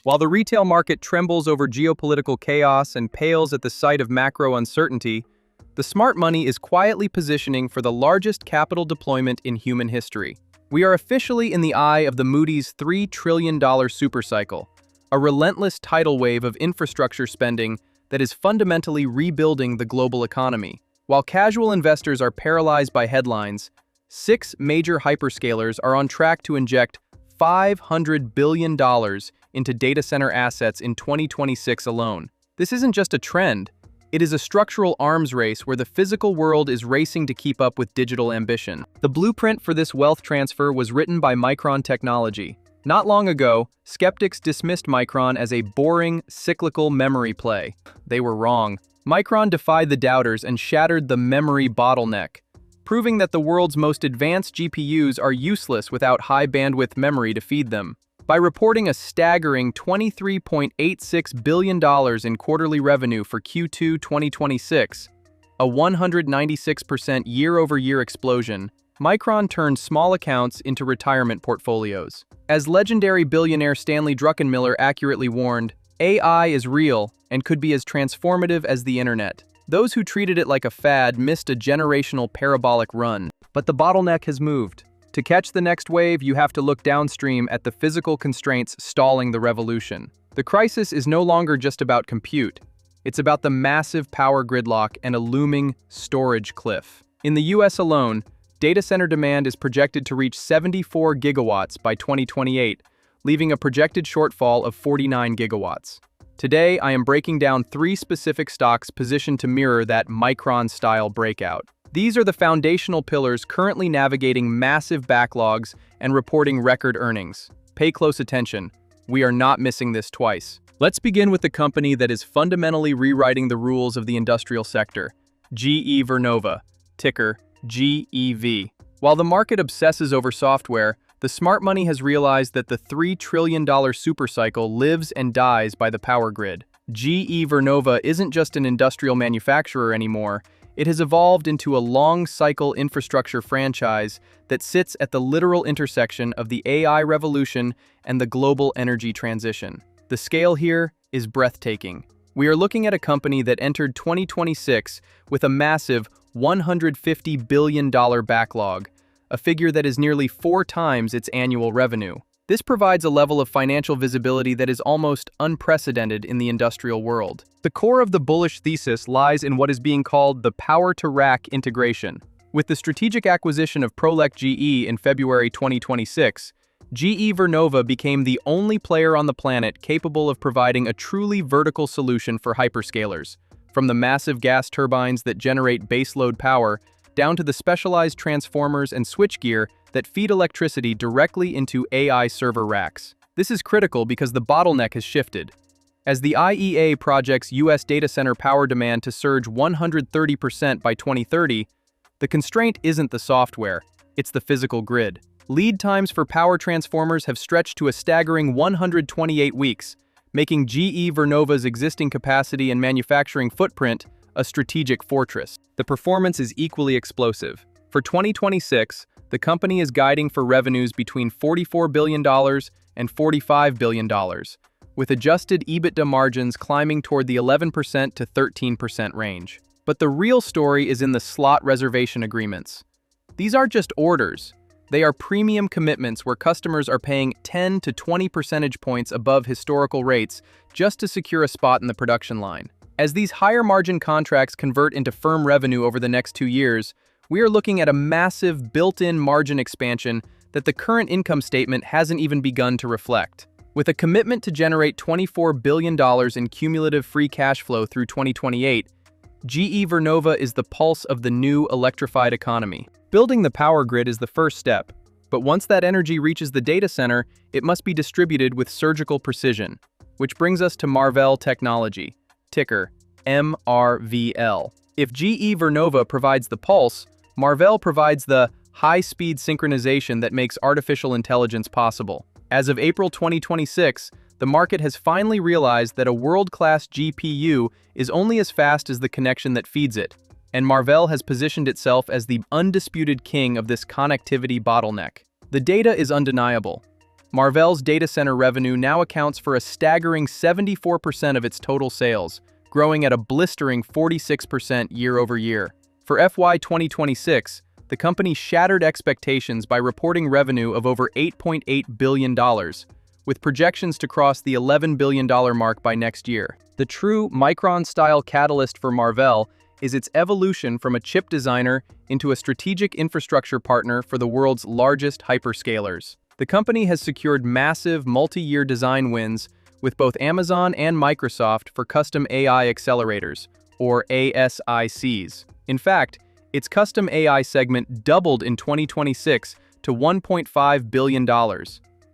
While the retail market trembles over geopolitical chaos and pales at the sight of macro uncertainty, the smart money is quietly positioning for the largest capital deployment in human history. We are officially in the eye of the Moody's $3 trillion supercycle, a relentless tidal wave of infrastructure spending that is fundamentally rebuilding the global economy. While casual investors are paralyzed by headlines, 6 major hyperscalers are on track to inject $500 billion into data center assets in 2026 alone. This isn't just a trend, it is a structural arms race where the physical world is racing to keep up with digital ambition. The blueprint for this wealth transfer was written by Micron Technology. Not long ago, skeptics dismissed Micron as a boring, cyclical memory play. They were wrong. Micron defied the doubters and shattered the memory bottleneck, proving that the world's most advanced GPUs are useless without high-bandwidth memory to feed them. By reporting a staggering $23.86 billion in quarterly revenue for Q2 2026, a 196% year-over-year explosion, Micron turned small accounts into retirement portfolios. As legendary billionaire Stanley Druckenmiller accurately warned, AI is real and could be as transformative as the internet. Those who treated it like a fad missed a generational parabolic run. But the bottleneck has moved. To catch the next wave, you have to look downstream at the physical constraints stalling the revolution. The crisis is no longer just about compute. It's about the massive power gridlock and a looming storage cliff. In the US alone, data center demand is projected to reach 74 gigawatts by 2028, leaving a projected shortfall of 49 gigawatts. Today, I am breaking down 3 specific stocks positioned to mirror that Micron-style breakout. These are the foundational pillars currently navigating massive backlogs and reporting record earnings. Pay close attention. We are not missing this twice. Let's begin with the company that is fundamentally rewriting the rules of the industrial sector, GE Vernova, ticker GEV. While the market obsesses over software, the smart money has realized that the $3 trillion supercycle lives and dies by the power grid. GE Vernova isn't just an industrial manufacturer anymore. It has evolved into a long-cycle infrastructure franchise that sits at the literal intersection of the AI revolution and the global energy transition. The scale here is breathtaking. We are looking at a company that entered 2026 with a massive $150 billion backlog, a figure that is nearly 4 times its annual revenue. This provides a level of financial visibility that is almost unprecedented in the industrial world. The core of the bullish thesis lies in what is being called the power-to-rack integration. With the strategic acquisition of Prolec GE in February 2026, GE Vernova became the only player on the planet capable of providing a truly vertical solution for hyperscalers, from the massive gas turbines that generate baseload power down to the specialized transformers and switchgear that feed electricity directly into AI server racks. This is critical because the bottleneck has shifted. As the IEA projects US data center power demand to surge 130% by 2030, the constraint isn't the software, it's the physical grid. Lead times for power transformers have stretched to a staggering 128 weeks, making GE Vernova's existing capacity and manufacturing footprint a strategic fortress. The performance is equally explosive. For 2026, the company is guiding for revenues between $44 billion and $45 billion, with adjusted EBITDA margins climbing toward the 11% to 13% range. But the real story is in the slot reservation agreements. These aren't just orders. They are premium commitments where customers are paying 10 to 20 percentage points above historical rates just to secure a spot in the production line. As these higher margin contracts convert into firm revenue over the next 2 years, we are looking at a massive built-in margin expansion that the current income statement hasn't even begun to reflect. With a commitment to generate $24 billion in cumulative free cash flow through 2028, GE Vernova is the pulse of the new electrified economy. Building the power grid is the first step, but once that energy reaches the data center, it must be distributed with surgical precision. Which brings us to Micron Technology, ticker MRVL. If GE Vernova provides the pulse, Micron provides the high-speed synchronization that makes artificial intelligence possible. As of April 2026, the market has finally realized that a world-class GPU is only as fast as the connection that feeds it, and Micron has positioned itself as the undisputed king of this connectivity bottleneck. The data is undeniable. Marvell's data center revenue now accounts for a staggering 74% of its total sales, growing at a blistering 46% year-over-year. For FY 2026, the company shattered expectations by reporting revenue of over $8.8 billion, with projections to cross the $11 billion mark by next year. The true Micron-style catalyst for Marvell is its evolution from a chip designer into a strategic infrastructure partner for the world's largest hyperscalers. The company has secured massive multi-year design wins with both Amazon and Microsoft for custom AI accelerators, or ASICs. In fact, its custom AI segment doubled in 2026 to $1.5 billion,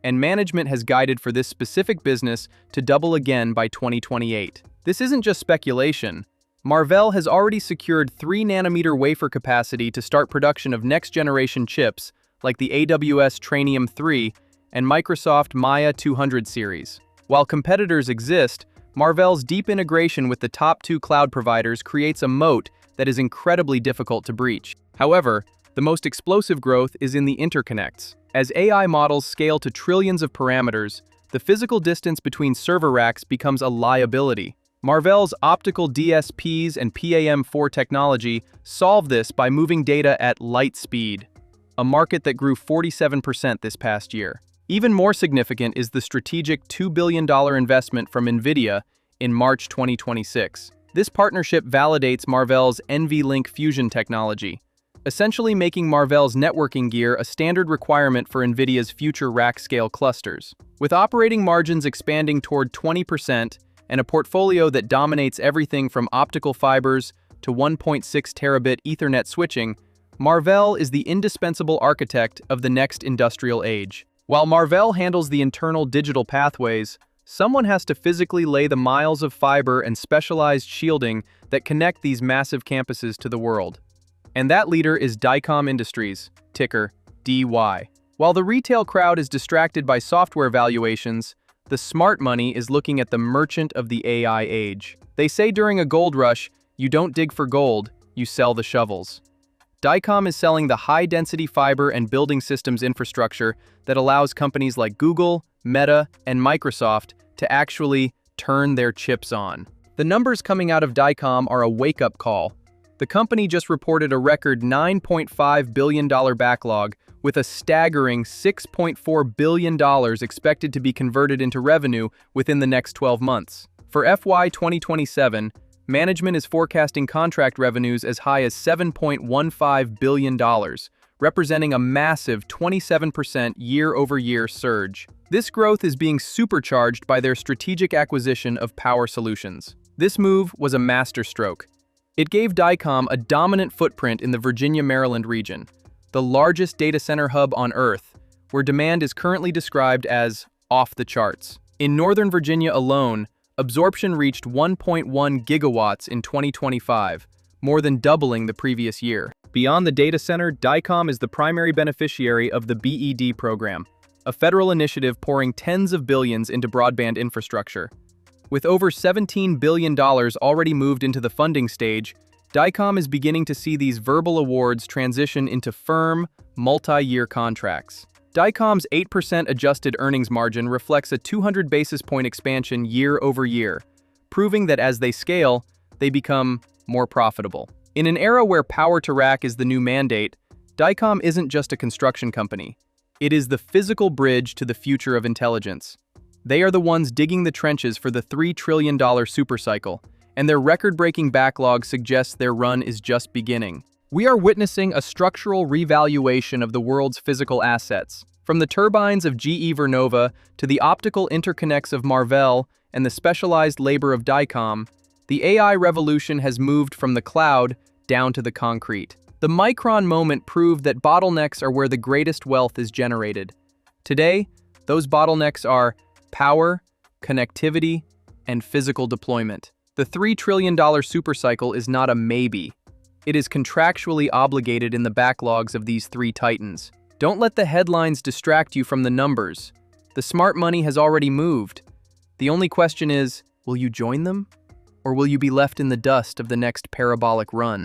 and management has guided for this specific business to double again by 2028. This isn't just speculation. Marvell has already secured 3-nanometer wafer capacity to start production of next-generation chips like the AWS Trainium 3 and Microsoft Maya 200 series. While competitors exist, Marvell's deep integration with the top 2 cloud providers creates a moat that is incredibly difficult to breach. However, the most explosive growth is in the interconnects. As AI models scale to trillions of parameters, the physical distance between server racks becomes a liability. Marvell's optical DSPs and PAM4 technology solve this by moving data at light speed, a market that grew 47% this past year. Even more significant is the strategic $2 billion investment from NVIDIA in March 2026. This partnership validates Marvell's NVLink fusion technology, essentially making Marvell's networking gear a standard requirement for NVIDIA's future rack-scale clusters. With operating margins expanding toward 20% and a portfolio that dominates everything from optical fibers to 1.6 terabit Ethernet switching, Marvell is the indispensable architect of the next industrial age. While Marvell handles the internal digital pathways, someone has to physically lay the miles of fiber and specialized shielding that connect these massive campuses to the world. And that leader is DICOM Industries, ticker DY. While the retail crowd is distracted by software valuations, the smart money is looking at the merchant of the AI age. They say during a gold rush, you don't dig for gold, you sell the shovels. DICOM is selling the high-density fiber and building systems infrastructure that allows companies like Google, Meta, and Microsoft to actually turn their chips on. The numbers coming out of DICOM are a wake-up call. The company just reported a record $9.5 billion backlog, with a staggering $6.4 billion expected to be converted into revenue within the next 12 months. For FY 2027, management is forecasting contract revenues as high as $7.15 billion, representing a massive 27% year-over-year surge. This growth is being supercharged by their strategic acquisition of Power Solutions. This move was a masterstroke. It gave DICOM a dominant footprint in the Virginia-Maryland region, the largest data center hub on Earth, where demand is currently described as off the charts. In Northern Virginia alone, absorption reached 1.1 gigawatts in 2025, more than doubling the previous year. Beyond the data center, DICOM is the primary beneficiary of the BED program, a federal initiative pouring tens of billions into broadband infrastructure. With over $17 billion already moved into the funding stage, DICOM is beginning to see these verbal awards transition into firm, multi-year contracts. DICOM's 8% adjusted earnings margin reflects a 200 basis point expansion year over year, proving that as they scale, they become more profitable. In an era where power to rack is the new mandate, DICOM isn't just a construction company. It is the physical bridge to the future of intelligence. They are the ones digging the trenches for the $3 trillion supercycle, and their record-breaking backlog suggests their run is just beginning. We are witnessing a structural revaluation of the world's physical assets. From the turbines of GE Vernova to the optical interconnects of Marvell and the specialized labor of DICOM, the AI revolution has moved from the cloud down to the concrete. The Micron moment proved that bottlenecks are where the greatest wealth is generated. Today, those bottlenecks are power, connectivity, and physical deployment. The $3 trillion supercycle is not a maybe. It is contractually obligated in the backlogs of these three titans. Don't let the headlines distract you from the numbers. The smart money has already moved. The only question is, will you join them? Or will you be left in the dust of the next parabolic run?